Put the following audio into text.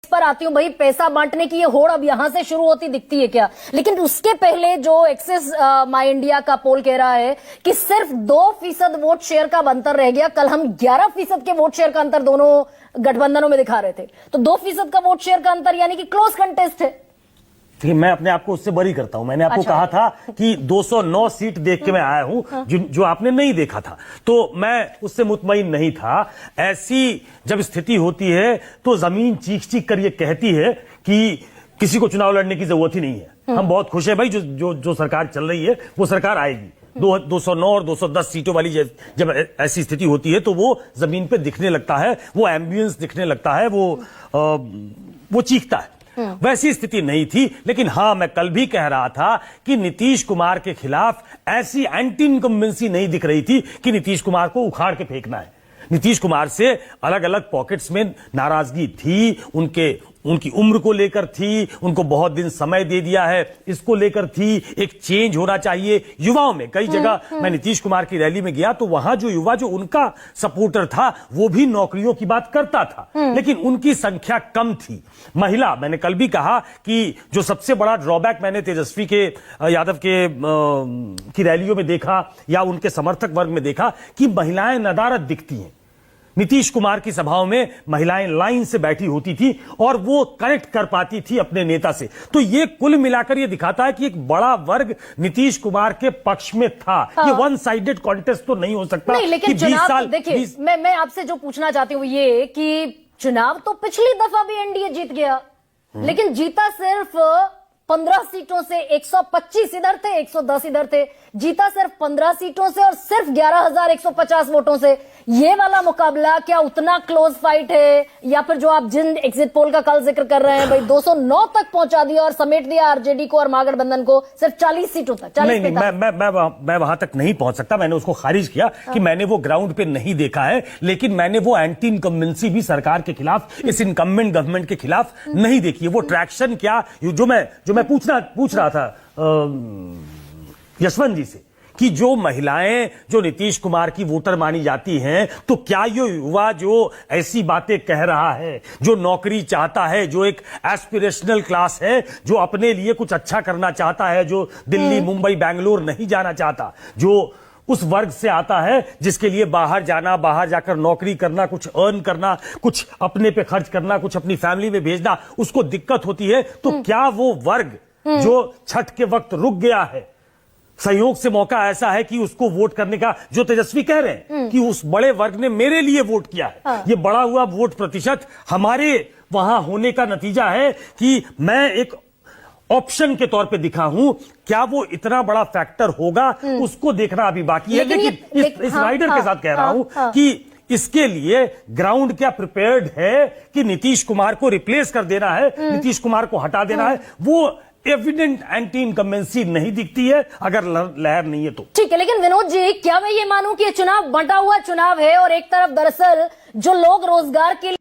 पर आती हूं भाई, पैसा बांटने की ये होड़ अब यहां से शुरू होती दिखती है क्या? लेकिन उसके पहले जो एक्सिस माई इंडिया का पोल कह रहा है कि सिर्फ 2% वोट शेयर का अंतर रह गया। कल हम 11% के वोट शेयर का अंतर दोनों गठबंधनों में दिखा रहे थे, तो 2% का वोट शेयर का अंतर यानी कि क्लोज कंटेस्ट है। ठीक है, मैं अपने आप को उससे बरी करता हूं। मैंने आपको कहा था कि 209 सीट देख के मैं आया हूं, जो आपने नहीं देखा था, तो मैं उससे मुतमईन नहीं था। ऐसी जब स्थिति होती है तो जमीन चीख चीख कर ये कहती है कि किसी को चुनाव लड़ने की जरूरत ही नहीं है। हम बहुत खुश है भाई, जो सरकार चल रही है वो सरकार आएगी। 209 और 210 सीटों वाली जब ऐसी स्थिति होती है तो वो जमीन पे दिखने लगता है, वो एम्बियंस दिखने लगता है, वो चीखता है। वैसी स्थिति नहीं थी। लेकिन हां, मैं कल भी कह रहा था कि नीतीश कुमार के खिलाफ ऐसी एंटी इनकम्बेंसी नहीं दिख रही थी कि नीतीश कुमार को उखाड़ के फेंकना है। नीतीश कुमार से अलग अलग पॉकेट्स में नाराजगी थी, उनकी उम्र को लेकर थी, उनको बहुत दिन समय दे दिया है इसको लेकर थी, एक चेंज होना चाहिए युवाओं में। कई जगह मैं नीतीश कुमार की रैली में गया तो वहां जो युवा जो उनका सपोर्टर था वो भी नौकरियों की बात करता था, लेकिन उनकी संख्या कम थी। महिला, मैंने कल भी कहा कि जो सबसे बड़ा ड्रॉबैक मैंने तेजस्वी के यादव के की रैलियों में देखा या उनके समर्थक वर्ग में देखा कि महिलाएं नदारद दिखती हैं। नीतीश कुमार की सभाओं में महिलाएं लाइन से बैठी होती थी और वो कनेक्ट कर पाती थी अपने नेता से। तो ये कुल मिलाकर ये दिखाता है कि एक बड़ा वर्ग नीतीश कुमार के पक्ष में था। ये वन साइडेड कॉन्टेस्ट तो नहीं हो सकता। नहीं, लेकिन चुनाव देखिए, मैं आपसे जो पूछना चाहती हूँ ये कि चुनाव तो पिछली दफा भी एनडीए जीत गया, लेकिन जीता सिर्फ 15 सीटों से। 125 इधर थे, 110 इधर थे। जीता सिर्फ 15 सीटों से और सिर्फ 11,150 वोटों से। ये वाला मुकाबला क्या उतना क्लोज फाइट है, या फिर जो आप जिन एग्जिट पोल का कल जिक्र कर रहे हैं भाई 209 तक पहुंचा दिया और समेट दिया आरजेडी को और महागठबंधन को सिर्फ 40 सीटों तक? नहीं, मैं वहां तक नहीं पहुंच सकता। मैंने उसको खारिज किया कि मैंने वो ग्राउंड पे नहीं देखा है, लेकिन मैंने वो एंटी इनकम्बेंसी भी सरकार के खिलाफ, इस इनकम्बेंट गवर्नमेंट के खिलाफ नहीं देखी है। वो ट्रैक्शन क्या, जो मैं पूछ रहा था यशवंत जी से कि जो महिलाएं जो नीतीश कुमार की वोटर मानी जाती हैं, तो क्या ये युवा जो ऐसी बातें कह रहा है, जो नौकरी चाहता है, जो एक एस्पिरेशनल क्लास है, जो अपने लिए कुछ अच्छा करना चाहता है, जो दिल्ली मुंबई बैंगलोर नहीं जाना चाहता, जो उस वर्ग से आता है जिसके लिए बाहर जाना, बाहर जाकर नौकरी करना, कुछ अर्न करना, कुछ अपने पे खर्च करना, कुछ अपनी फैमिली में भेजना, उसको दिक्कत होती है, तो क्या वो वर्ग जो छठ के वक्त रुक गया है, संयोग से मौका ऐसा है कि उसको वोट करने का, जो तेजस्वी कह रहे हैं कि उस बड़े वर्ग ने मेरे लिए वोट किया है, ये बढ़ा हुआ वोट प्रतिशत हमारे वहां होने का नतीजा है कि मैं एक ऑप्शन के तौर पे दिखा हूं। क्या वो इतना बड़ा फैक्टर होगा, उसको देखना अभी बाकी है। लेकिन इस राइडर के साथ कह रहा हूं कि इसके लिए ग्राउंड क्या प्रिपेयर्ड है कि नीतीश कुमार को रिप्लेस कर देना है, नीतीश कुमार को हटा देना है। वो एविडेंट एंटी इनकम्बेंसी नहीं दिखती है अगर लहर नहीं है तो। ठीक है, लेकिन विनोद जी, क्या मैं ये मानूं कि ये चुनाव बंटा हुआ चुनाव है और एक तरफ दरअसल जो लोग रोजगार के